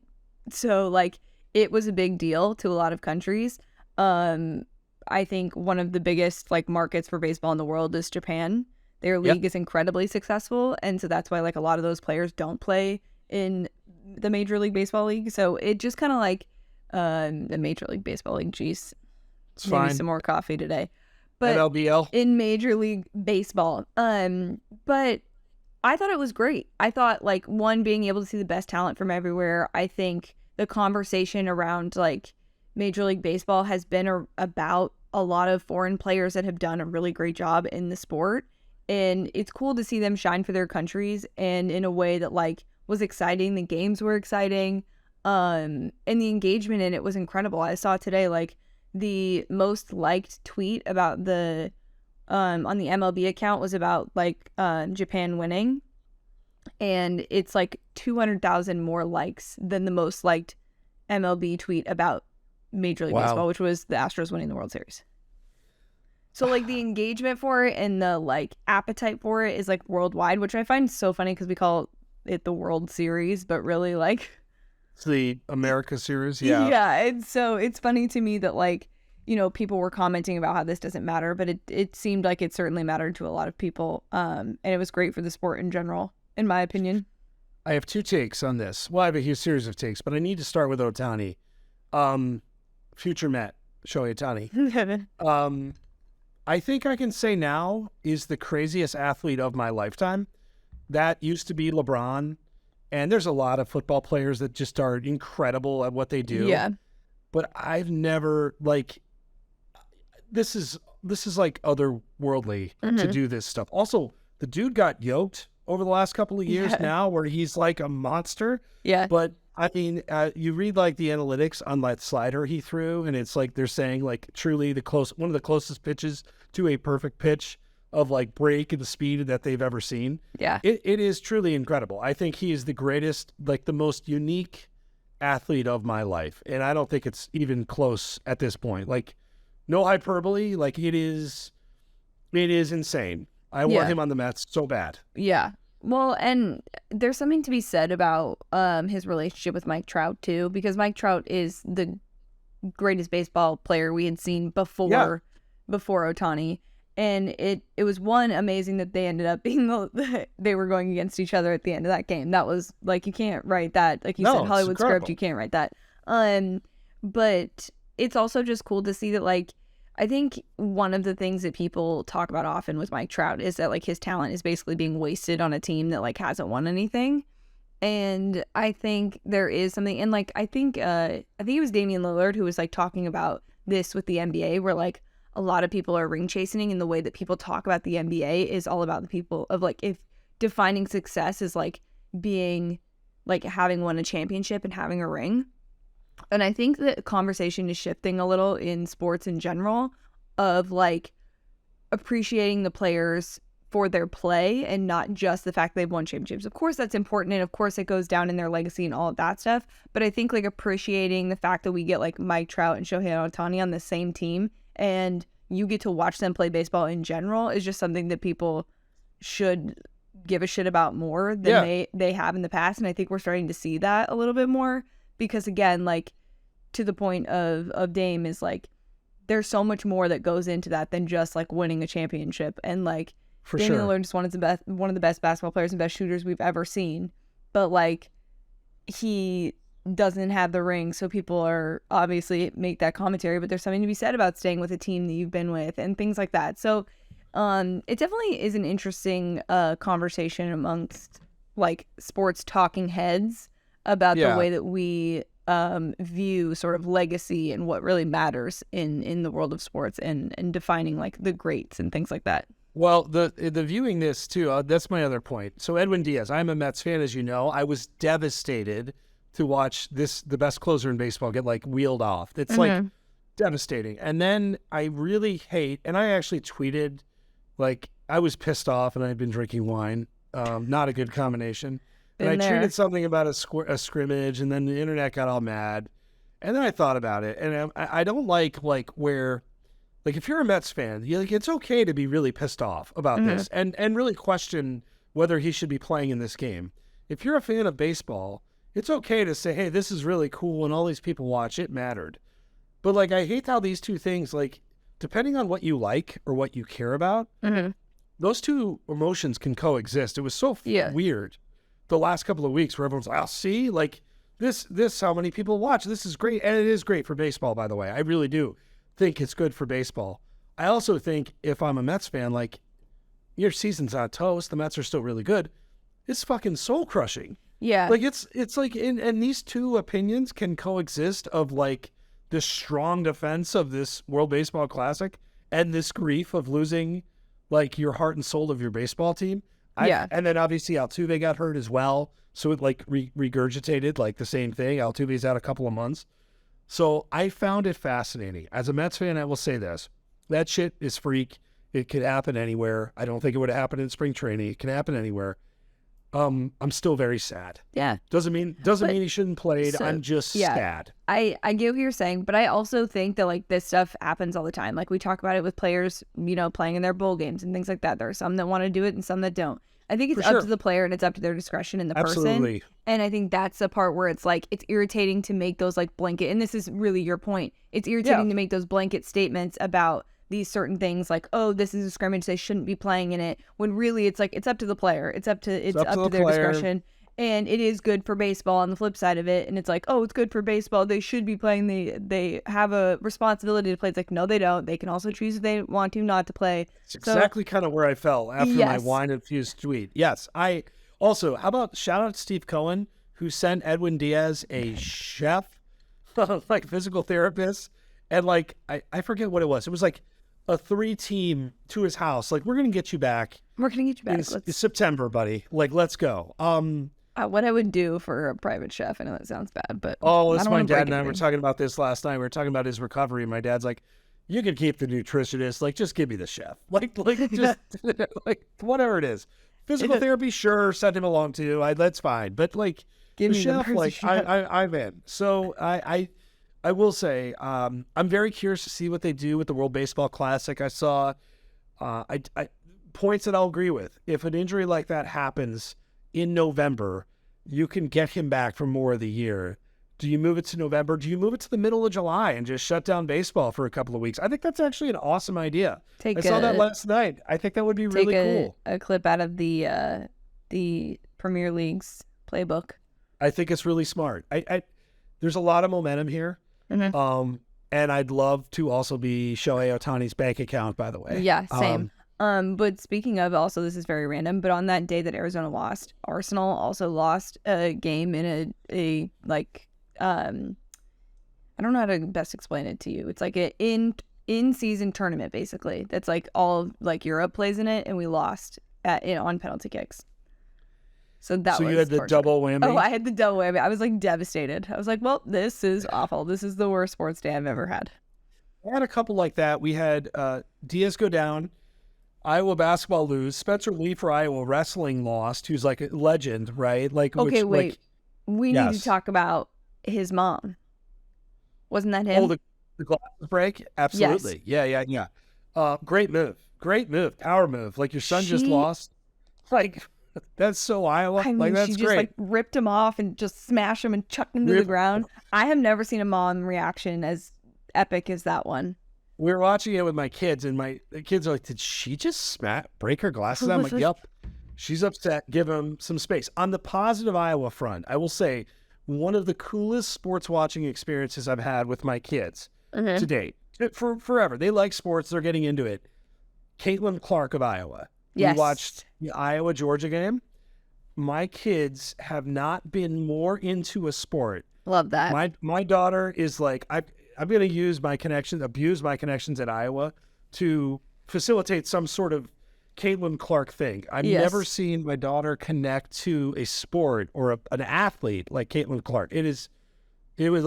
So, like, it was a big deal to a lot of countries. I think one of the biggest, like, markets for baseball in the world is Japan. Their league is incredibly successful, and so that's why, like, a lot of those players don't play in the Major League Baseball League. So it just kind of like the Major League Baseball League. Jeez, it's maybe fine. Some more coffee today. But MLBL in Major League Baseball. But I thought it was great. I thought, like, one, being able to see the best talent from everywhere. I think the conversation around, like, Major League Baseball has been about a lot of foreign players that have done a really great job in the sport. And it's cool to see them shine for their countries, and in a way that, like, was exciting. The games were exciting. And the engagement in it was incredible. I saw today, like, the most liked tweet about the on the MLB account was about, like, Japan winning, and it's like 200,000 more likes than the most liked MLB tweet about Major League Baseball, which was the Astros winning the World Series. So, like, the engagement for it and the, like, appetite for it is, like, worldwide, which I find so funny because we call it the World Series, but really, like, it's the America Series. Yeah, and so it's funny to me that, like, you know, people were commenting about how this doesn't matter, but it seemed like it certainly mattered to a lot of people, and it was great for the sport in general, in my opinion. I have two takes on this. Well, I have a huge series of takes, but I need to start with Ohtani. Future Met, Shohei Ohtani. I think I can say now is the craziest athlete of my lifetime. That used to be LeBron, and there's a lot of football players that just are incredible at what they do. Yeah. But I've never, like, this is like otherworldly to do this stuff. Also, the dude got yoked over the last couple of years now, where he's like a monster. Yeah. But I mean, you read, like, the analytics on that slider he threw, and it's like they're saying, like, truly one of the closest pitches to a perfect pitch of, like, break and the speed that they've ever seen. Yeah. It is truly incredible. I think he is the greatest, like, the most unique athlete of my life, and I don't think it's even close at this point. Like, no hyperbole. Like, it is insane. I want him on the Mets so bad. Yeah. Well, and there's something to be said about his relationship with Mike Trout too, because Mike Trout is the greatest baseball player we had seen before Ohtani, and it was amazing that they ended up being they were going against each other at the end of that game. That was, like, you can't write that, like you said, Hollywood script. You can't write that. But it's also just cool to see that, like, I think one of the things that people talk about often with Mike Trout is that, like, his talent is basically being wasted on a team that, like, hasn't won anything. And I think there is something, and, like, I think it was Damian Lillard who was, like, talking about this with the NBA, where, like, a lot of people are ring chasing, and the way that people talk about the NBA is all about the people of, like, if defining success is, like, being, like, having won a championship and having a ring. And I think the conversation is shifting a little in sports in general, of, like, appreciating the players for their play and not just the fact they've won championships. Of course, that's important, and of course it goes down in their legacy and all of that stuff. But I think, like, appreciating the fact that we get, like, Mike Trout and Shohei Ohtani on the same team, and you get to watch them play baseball in general, is just something that people should give a shit about more than they have in the past. And I think we're starting to see that a little bit more, because, again, like, to the point of Dame, is, like, there's so much more that goes into that than just like winning a championship. And like For Damian sure. Lillard is one of the best basketball players and best shooters we've ever seen. But like he doesn't have the ring, so people are obviously make that commentary, but there's something to be said about staying with a team that you've been with and things like that. So it definitely is an interesting conversation amongst like sports talking heads about the way that we view sort of legacy and what really matters in the world of sports and defining like the greats and things like that. Well, the viewing this too, that's my other point. So Edwin Diaz, I'm a Mets fan, as you know. I was devastated to watch the best closer in baseball get like wheeled off. It's like devastating. And then I really hate, and I actually tweeted, like I was pissed off and I'd been drinking wine. Not a good combination. And I tweeted something about a scrimmage, and then the internet got all mad. And then I thought about it, and I don't like where, like if you're a Mets fan, it's okay to be really pissed off about this and really question whether he should be playing in this game. If you're a fan of baseball, it's okay to say, hey, this is really cool and all these people watch, it mattered. But like, I hate how these two things, like, depending on what you like or what you care about, those two emotions can coexist. It was so weird the last couple of weeks where everyone's like, oh, see, like this, how many people watch. This is great. And it is great for baseball, by the way. I really do think it's good for baseball. I also think if I'm a Mets fan, like your season's on toast, the Mets are still really good. It's fucking soul crushing. Yeah. Like it's like, and these two opinions can coexist of like this strong defense of this World Baseball Classic and this grief of losing like your heart and soul of your baseball team. And then obviously Altuve got hurt as well. So it like regurgitated like the same thing. Altuve's out a couple of months. So I found it fascinating. As a Mets fan, I will say this. That shit is freak. It could happen anywhere. I don't think it would happen in spring training. It can happen anywhere. I'm still very sad. Yeah. Doesn't mean he shouldn't played. So, I'm just sad. I get what you're saying, but I also think that like this stuff happens all the time. Like we talk about it with players, playing in their bowl games and things like that. There are some that want to do it and some that don't. I think it's up to the player and it's up to their discretion and the person. And I think that's the part where it's like, it's irritating to make those like blanket, and this is really your point. It's irritating to make those blanket statements about these certain things like, oh, this is a scrimmage, they shouldn't be playing in it, when really it's like, it's up to the player. It's up to their discretion. And it is good for baseball on the flip side of it. And it's like, oh, it's good for baseball, they should be playing. They have a responsibility to play. It's like, no, they don't. They can also choose if they want to not to play. It's exactly kind of where I fell after my wine-infused tweet. Yes. I also, how about shout out to Steve Cohen, who sent Edwin Diaz a chef, like physical therapist. And like, I forget what it was. It was like a 3-team to his house. Like, we're going to get you back. We're going to get you back. In September, buddy. Like, let's go. What I would do for a private chef. I know that sounds bad, but it's my dad and I were talking about this last night. We were talking about his recovery. And my dad's like, you can keep the nutritionist. Like, just give me the chef. Like just like whatever it is. Physical therapy, sure. Send him along too. That's fine. But like, give me chef. Like, I'm in. So I will say, I'm very curious to see what they do with the World Baseball Classic. I saw points that I'll agree with. If an injury like that happens in November, you can get him back for more of the year. Do you move it to November? Do you move it to the middle of July and just shut down baseball for a couple of weeks? I think that's actually an awesome idea. I saw that last night. I think that would be really cool. A clip out of the Premier League's playbook. I think it's really smart. There's a lot of momentum here. Mm-hmm. And I'd love to also be Shohei Ohtani's bank account, by the way. Yeah, same. But speaking of, also, this is very random, but on that day that Arizona lost, Arsenal also lost a game in a I don't know how to best explain it to you. It's like a in-season tournament, basically. That's like all like Europe plays in it, and we lost on penalty kicks. So you had the double whammy? Oh, I had the double whammy. I was like devastated. I was like, well, this is awful. This is the worst sports day I've ever had. I had a couple like that. We had Diaz go down, Iowa basketball lose, Spencer Lee for Iowa wrestling lost, who's like a legend, right? Like, okay, wait. We need to talk about his mom. Wasn't that him? Oh, the glasses break? Absolutely. Yes. Yeah. Great move. Power move. Like, your son just lost. Like, that's so Iowa. I mean, that's she just great. Like ripped him off and just smashed him and chucked him to the ground. I have never seen a mom reaction as epic as that one. we were watching it with my kids, and the kids are like, "Did she just break her glasses?" I'm like, "Yep." She's upset. Give them some space. On the positive Iowa front, I will say one of the coolest sports watching experiences I've had with my kids to date. For forever. They like sports. They're getting into it. Caitlin Clark of Iowa. Yes. We watched the Iowa-Georgia game. My kids have not been more into a sport. Love that. My daughter is like, I'm going to abuse my connections at Iowa to facilitate some sort of Caitlin Clark thing. I've never seen my daughter connect to a sport or an athlete like Caitlin Clark. It was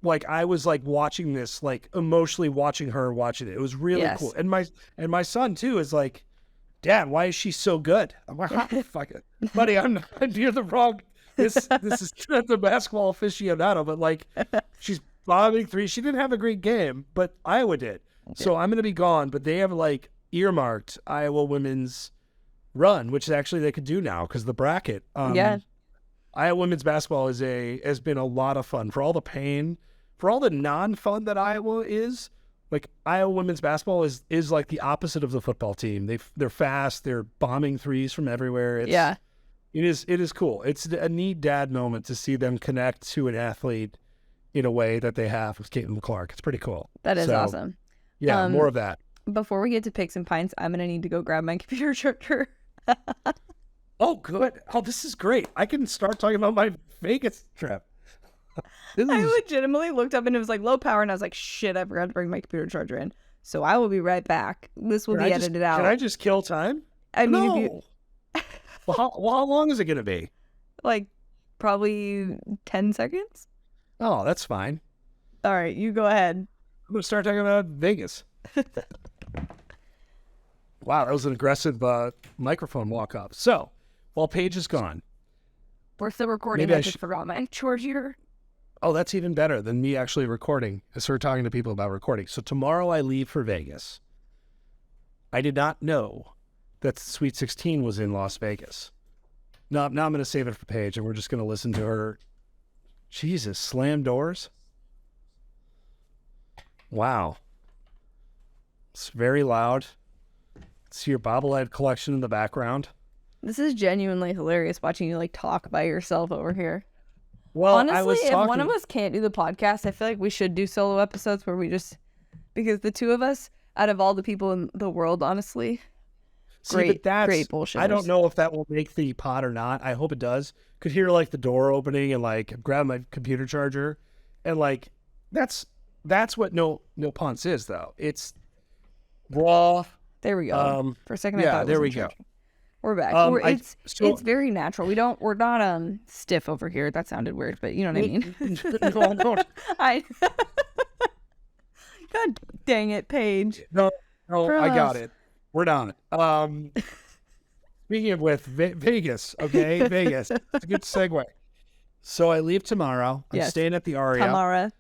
like I was like watching this, like emotionally watching her watching it. It was really cool. And my son too is like, Dad, why is she so good? I'm like, oh, fuck it, buddy. You're the wrong. This is not the basketball aficionado, but like she's bombing three. She didn't have a great game, but Iowa did. So I'm going to be gone, but they have like earmarked Iowa women's run, which actually they could do now because the bracket. Iowa women's basketball has been a lot of fun for all the pain, for all the non-fun that Iowa is. Like Iowa women's basketball is like the opposite of the football team. They're fast. They're bombing threes from everywhere. It is cool. It's a neat dad moment to see them connect to an athlete in a way that they have with Caitlin Clark. It's pretty cool. That is awesome. Yeah, more of that. Before we get to Picks and Pints, I'm going to need to go grab my computer charger. Oh, good. Oh, this is great. I can start talking about my Vegas trip. I legitimately looked up and it was like low power, and I was like, shit, I forgot to bring my computer charger in. So I will be right back. This will be edited out. Can I just kill time? I mean, no. Well, how long is it going to be? Like, probably 10 seconds. Oh, that's fine. All right, you go ahead. I'm going to start talking about Vegas. Wow, that was an aggressive microphone walk up. So, while Paige is gone. We're still recording. I just forgot my charger. Oh, that's even better than me actually recording. I started talking to people about recording. So tomorrow I leave for Vegas. I did not know that Sweet 16 was in Las Vegas. Now I'm going to save it for Paige, and we're just going to listen to her. Jesus, slam doors. Wow. It's very loud. See your bobblehead collection in the background. This is genuinely hilarious watching you like talk by yourself over here. Well, honestly, if one of us can't do the podcast, I feel like we should do solo episodes where we just, because the two of us, out of all the people in the world, honestly, great bullshit. I don't know if that will make the pod or not. I hope it does. Could hear like the door opening and like grab my computer charger, and like that's what no punts is though. It's raw. There we go. For a second, I thought it was there we go. We're back. It's very natural. We're not stiff over here. That sounded weird, but you know what I mean. No. God dang it, Paige. No, I got it. We're down it. Speaking of Vegas, okay, Vegas. It's a good segue. So I leave tomorrow. I'm staying at the Aria. Tomorrow.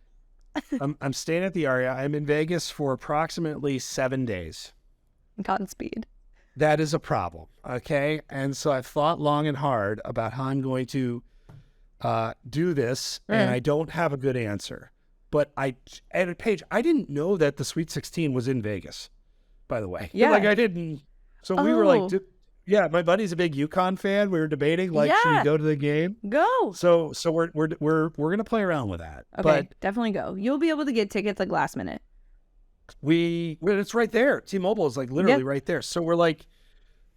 I'm staying at the Aria. I'm in Vegas for approximately 7 days. Godspeed. That is a problem, okay? And so I've thought long and hard about how I'm going to do this, and I don't have a good answer. But Paige, I didn't know that the Sweet 16 was in Vegas, by the way. Yeah. Like, I didn't. So we were like, my buddy's a big UConn fan. We were debating, like, should we go to the game? Go. So we're going to play around with that. Okay, but definitely go. You'll be able to get tickets, like, last minute. It's right there. T-Mobile is like literally right there. So we're like,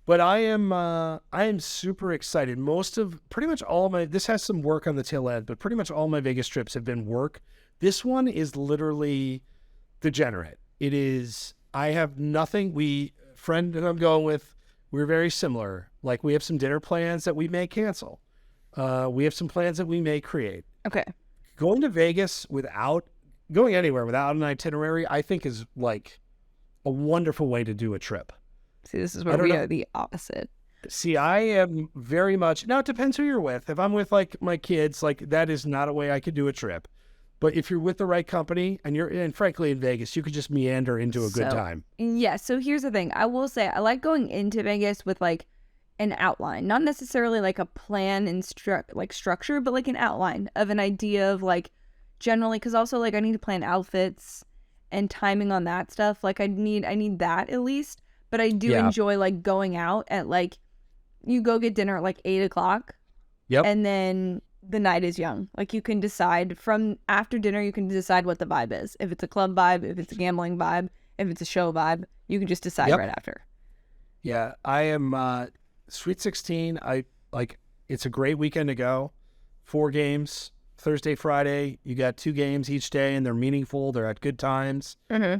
but I am super excited. Pretty much all this has some work on the tail end, but pretty much all my Vegas trips have been work. This one is literally degenerate. It is, I have nothing. Friend that I'm going with, we're very similar. Like we have some dinner plans that we may cancel. We have some plans that we may create. Okay. Going to Vegas going anywhere without an itinerary, I think is like a wonderful way to do a trip. See, this is where we are the opposite. See, I am very much, now it depends who you're with. If I'm with like my kids, like that is not a way I could do a trip. But if you're with the right company and frankly in Vegas, you could just meander into a good time. Yeah. So here's the thing. I will say I like going into Vegas with like an outline, not necessarily like a plan and structure, but like an outline of an idea of like generally, because also like I need to plan outfits and timing on that stuff. Like I need that at least. But I do Yeah. enjoy like going out at like, you go get dinner at like 8:00. Yep. And then the night is young. Like you can decide from after dinner, you can decide what the vibe is. If it's a club vibe, if it's a gambling vibe, if it's a show vibe, you can just decide right after. Yeah, I am Sweet 16. It's a great weekend to go. 4 games, Thursday, Friday. You got 2 games each day, and they're meaningful. They're at good times. Mm-hmm.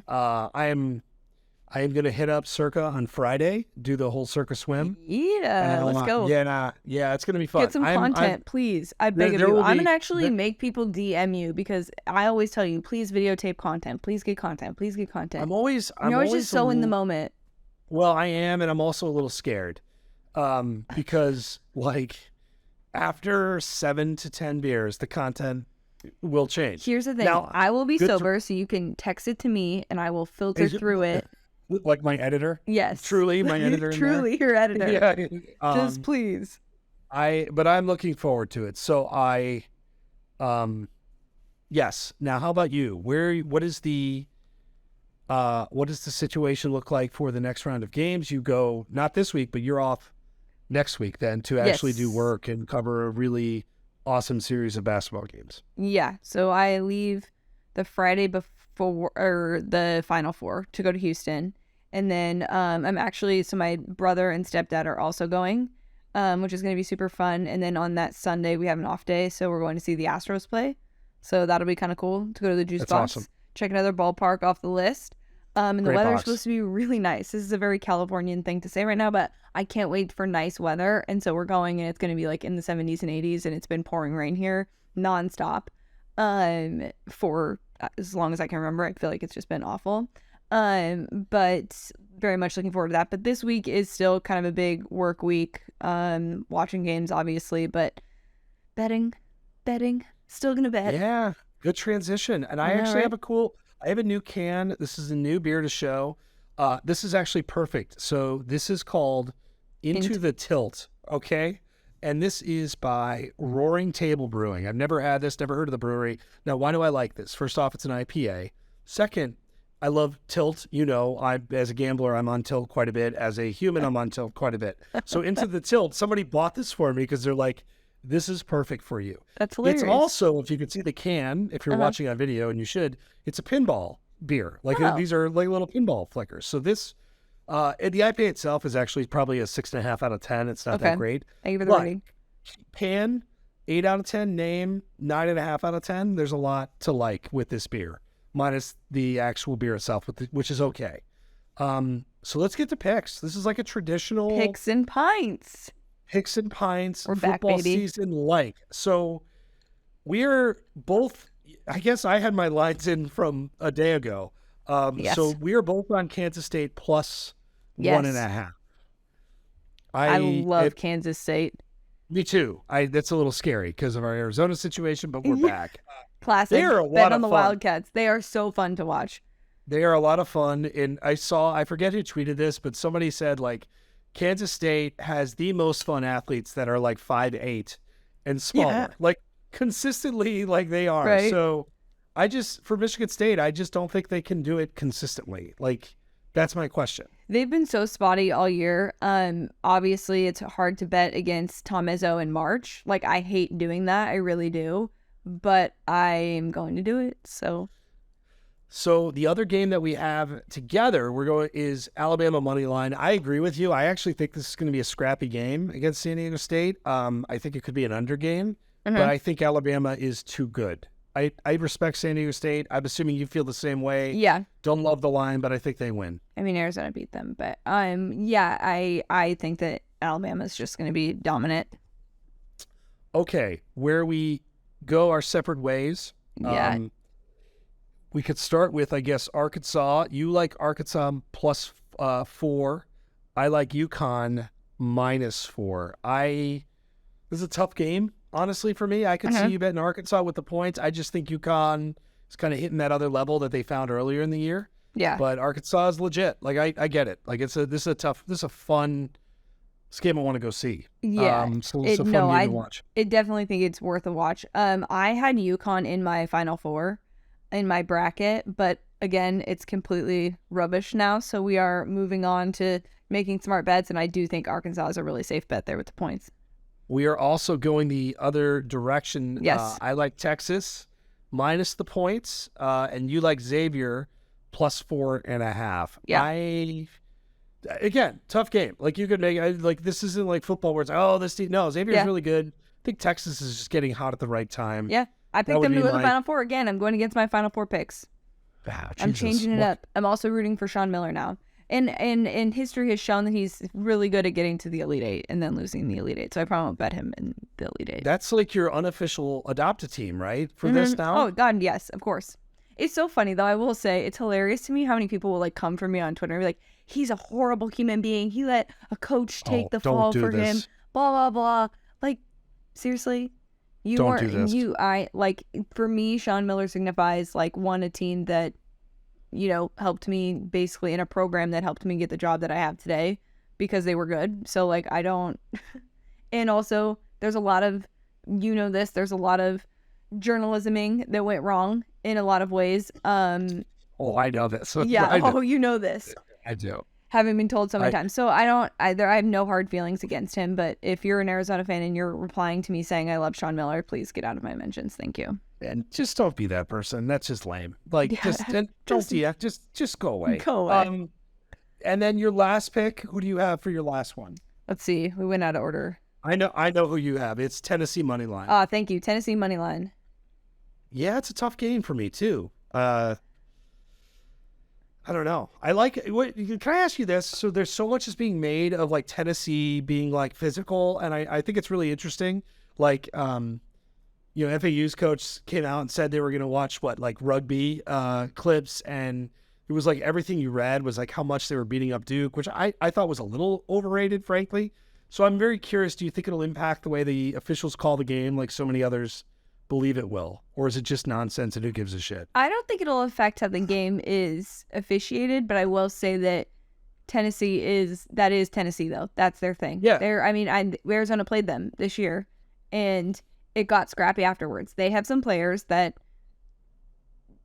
I am gonna hit up Circa on Friday, do the whole Circa swim. Yeah, let's go. Yeah, it's gonna be fun. Get some content, please. I beg of you. I'm gonna actually make people DM you because I always tell you, please videotape content. Please get content. Please get content. I'm always just so in the moment. Well, I am, and I'm also a little scared, because like after 7 to 10 beers, the content will change. Here's the thing: now, I will be sober, so you can text it to me, and I will filter through it. Like my editor? Yes. Truly, my editor. Truly, your editor. Yeah. Just please. But I'm looking forward to it. So yes. Now, how about you? What does the situation look like for the next round of games? You go not this week, but you're off next week then to actually do work and cover a really awesome series of basketball games. Yeah. So I leave the Friday before or the Final Four to go to Houston. And then so my brother and stepdad are also going, which is going to be super fun. And then on that Sunday, we have an off day. So we're going to see the Astros play. So that'll be kind of cool to go to the Juice Box. Awesome. Check another ballpark off the list. And the weather is box. supposed to be really nice. This is a very Californian thing to say right now, but I can't wait for nice weather. And so we're going, and it's going to be like in the 70s and 80s, and it's been pouring rain here nonstop for as long as I can remember. I feel like it's just been awful. But very much looking forward to that. But this week is still kind of a big work week. Watching games, obviously, but betting, still gonna bet. Yeah, good transition. And I actually have I have a new can. This is a new beer to show. This is actually perfect. So this is called Into the Tilt. Okay. And this is by Roaring Table Brewing. I've never had this, never heard of the brewery. Now, why do I like this? First off, it's an IPA. Second, I love tilt. As a gambler, I'm on tilt quite a bit. As a human, I'm on tilt quite a bit. So Into the Tilt, somebody bought this for me because they're like, this is perfect for you. That's hilarious. It's also, if you can see the can, if you're watching on video, and you should, it's a pinball beer. These are like little pinball flickers. So this, the IPA itself is actually probably a 6.5 out of 10. It's not that great. Thank you for the rating. Pan, 8 out of 10. Name, 9.5 out of 10. There's a lot to like with this beer, minus the actual beer itself, which is okay. So let's get to picks. This is like a traditional Picks and Pints. Picks and Pints. We're football back, baby. Season So we're both, I guess I had my lines in from a day ago. Yes. So we are both on Kansas State plus 1.5. I love Kansas State. Me too. That's a little scary because of our Arizona situation, but we're back. Classic. They are a lot Bet of on the fun. Wildcats. They are so fun to watch. They are a lot of fun. And I forget who tweeted this, but somebody said like Kansas State has the most fun athletes that are like 5'8" and smaller, like consistently like they are. Right. So for Michigan State, I just don't think they can do it consistently. Like that's my question. They've been so spotty all year. Obviously it's hard to bet against Tom Izzo in March. Like I hate doing that. I really do, but I am going to do it. So the other game that we have together, is Alabama money line. I agree with you. I actually think this is going to be a scrappy game against San Diego State. I think it could be an under game, but I think Alabama is too good. I respect San Diego State. I'm assuming you feel the same way. Yeah. Don't love the line, but I think they win. I mean, Arizona beat them, but I think that Alabama's just going to be dominant. Okay, where we go our separate ways. Yeah. We could start with, I guess, Arkansas. You like Arkansas plus 4. I like UConn minus 4. This is a tough game, honestly, for me. I could see you betting Arkansas with the points. I just think UConn is kind of hitting that other level that they found earlier in the year. Yeah. But Arkansas is legit. Like I get it. Like this is a fun game I want to go see. Yeah. It's a fun game to watch. I definitely think it's worth a watch. I had UConn in my Final Four in my bracket, but again, it's completely rubbish now. So we are moving on to making smart bets. And I do think Arkansas is a really safe bet there with the points. We are also going the other direction. Yes. I like Texas minus the points, and you like Xavier plus 4.5. Yeah. Again, tough game. Like you could make this isn't like football where it's this team. No, Xavier's really good. I think Texas is just getting hot at the right time. Yeah. I picked them to go to the Final Four again. I'm going against my Final Four picks. I'm changing it up. I'm also rooting for Sean Miller now. And history has shown that he's really good at getting to the Elite Eight and then losing the Elite Eight. So I probably won't bet him in the Elite Eight. That's like your unofficial adopted team, right? For this now? Oh, God, yes, of course. It's so funny, though. I will say it's hilarious to me how many people will like come for me on Twitter and be like, he's a horrible human being. He let a coach take the fall for him. Blah, blah, blah. Like, seriously? For me, Sean Miller signifies like a team that, helped me basically in a program that helped me get the job that I have today because they were good. So like, I don't, and also there's a lot of, there's a lot of journalisming that went wrong in a lot of ways. I know this. Yeah. You know this. I do. Having been told so many times. So I have no hard feelings against him, but if you're an Arizona fan and you're replying to me saying I love Sean Miller, please get out of my mentions. Thank you. And just don't be that person. That's just lame. Like, just go away. Go away. And then your last pick, who do you have for your last one? Let's see. We went out of order. I know who you have. It's Tennessee money line. Thank you. Tennessee money line. Yeah, it's a tough game for me too. I don't know. I like it. Can I ask you this? So there's so much is being made of like Tennessee being like physical, and I think it's really interesting. Like, FAU's coach came out and said they were going to watch rugby clips, and it was like everything you read was like how much they were beating up Duke, which I thought was a little overrated, frankly. So I'm very curious. Do you think it'll impact the way the officials call the game, like so many others believe it will, or is it just nonsense and who gives a shit? I don't think it'll affect how the game is officiated, but I will say that Tennessee is Tennessee though. That's their thing. Yeah. Arizona played them this year, and it got scrappy afterwards. They have some players that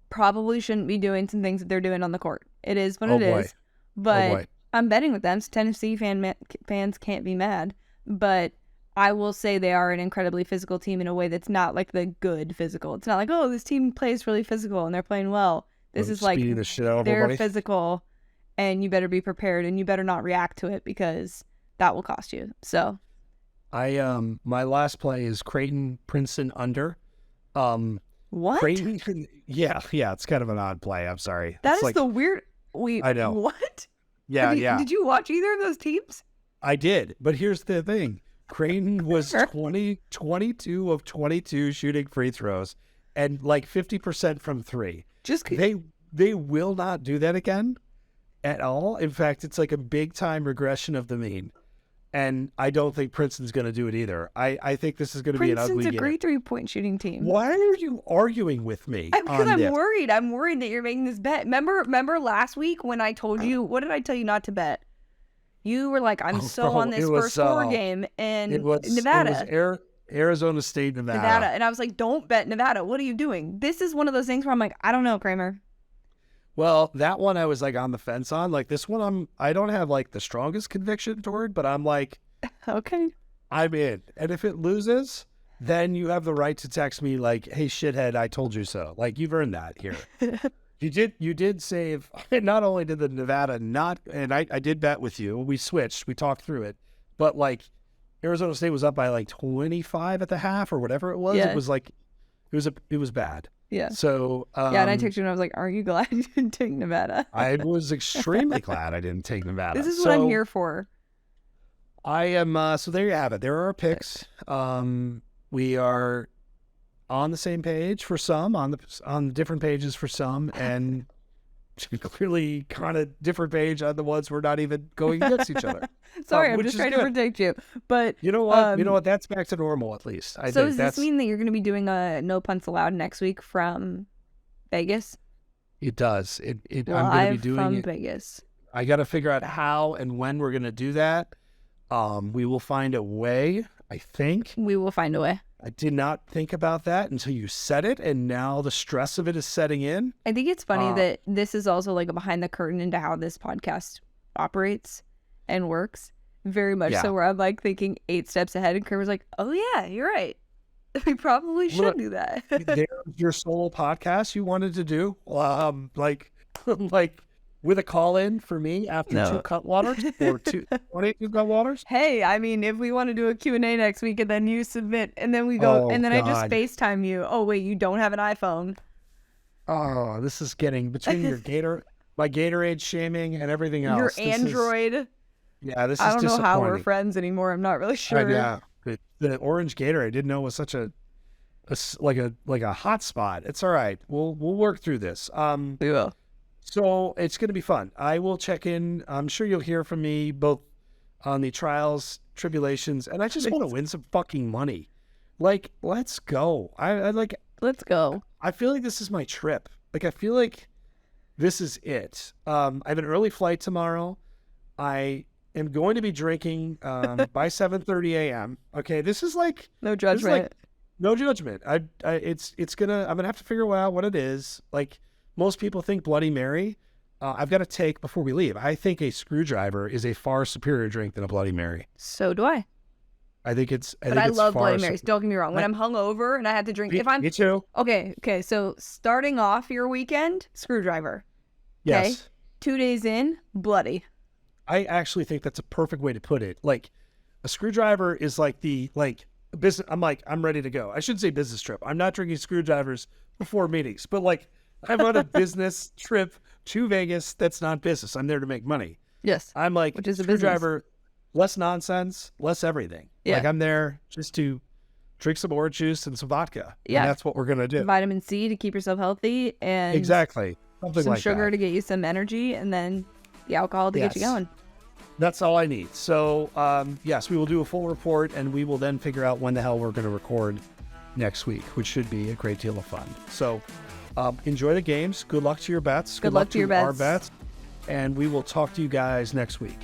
probably shouldn't be doing some things that they're doing on the court. It is what it is. But I'm betting with them. So Tennessee fans can't be mad. But I will say they are an incredibly physical team in a way that's not like the good physical. It's not like, oh, this team plays really physical and they're playing well. This is like the shit out of they're everybody. physical, and you better be prepared and you better not react to it because that will cost you. So my last play is Creighton Princeton under. What? Creighton, yeah, it's kind of an odd play. I'm sorry. That is the weird. I know. What? Yeah. Did you watch either of those teams? I did, but here's the thing. Creighton was 22 of 22 shooting free throws and like 50% from three. They will not do that again at all. In fact, it's like a big time regression of the mean. And I don't think Princeton's going to do it either. I think this is going to be an ugly game. Princeton's a great 3-point shooting team. Why are you arguing with me? Because I'm worried. I'm worried that you're making this bet. Remember last week when I told you, what did I tell you not to bet? You were like, I'm on this first four game in Nevada. It was Arizona State, Nevada. And I was like, don't bet Nevada. What are you doing? This is one of those things where I'm like, I don't know, Kramer. Well, that one I was like on the fence on. Like this one, I don't have like the strongest conviction toward, but I'm like, okay, I'm in. And if it loses, then you have the right to text me like, hey, shithead, I told you so. Like you've earned that here. You did save. Not only did the Nevada and I did bet with you. We switched. We talked through it, but like Arizona State was up by like 25 at the half or whatever it was. Yeah. It was like, it was bad. Yeah. So and I texted you and I was like, "Are you glad you didn't take Nevada?" I was extremely glad I didn't take Nevada. This is what I'm here for. I am. So there you have it. There are our picks. We are on the same page for some, on different pages for some, and clearly kind of different page on the ones we're not even going against each other. Sorry, I'm just trying to protect you. But you know what? That's back to normal at least. Does this mean that you're going to be doing a No Punts Allowed next week from Vegas? It does. I'm going to be doing from it. Vegas. I got to figure out how and when we're going to do that. We will find a way, I think. We will find a way. I did not think about that until you said it, and now the stress of it is setting in. I think it's funny that this is also like a behind the curtain into how this podcast operates and works. Very much so, where I'm like thinking 8 steps ahead, and Kramer's like, "Oh yeah, you're right. We probably should do that." There's your solo podcast you wanted to do, like with a call in for me after 2 Cutwaters or 22 Cutwaters. Hey, I mean, if we want to do a Q&A next week and then you submit and then we go and then I just FaceTime you. Oh wait, you don't have an iPhone. Oh, this is getting between my Gatorade shaming and everything else. Your Android. This is I don't know how we're disappointing. friends anymore. I'm not really sure. Yeah, the orange Gatorade I didn't know was such a hot spot. It's all right. We'll work through this. We will. So it's going to be fun. I will check in. I'm sure you'll hear from me both on the trials, tribulations, and I just want to win some fucking money. Like, let's go. Let's go. I feel like this is my trip. Like, I feel like this is it. I have an early flight tomorrow. I am going to be drinking by 7:30 a.m. Okay, this is like no judgment. No judgment. I'm gonna have to figure out what it is. Like, most people think Bloody Mary. I've got to take before we leave. I think a screwdriver is a far superior drink than a Bloody Mary. So do I. I think it's. I love Bloody Marys. Don't get me wrong. When I'm hungover and I have to drink, me too. Okay. So starting off your weekend, screwdriver. Okay? Yes. 2 days in, bloody. I actually think that's a perfect way to put it. Like, a screwdriver is like business. I'm ready to go. I shouldn't say business trip. I'm not drinking screwdrivers before meetings, but like, I'm on a business trip to Vegas. That's not business. I'm there to make money. Yes. I'm like, which is a screwdriver, business. less nonsense, less everything. Yeah. Like, I'm there just to drink some orange juice and some vodka. Yeah. And that's what we're going to do. Vitamin C to keep yourself healthy, and exactly. Something some like sugar that. to get you some energy, and then the alcohol to get you going. That's all I need. So, yes, we will do a full report, and we will then figure out when the hell we're going to record next week, which should be a great deal of fun. So, enjoy the games. Good luck to your bets. Good luck to your our bets. bets. And we will talk to you guys next week.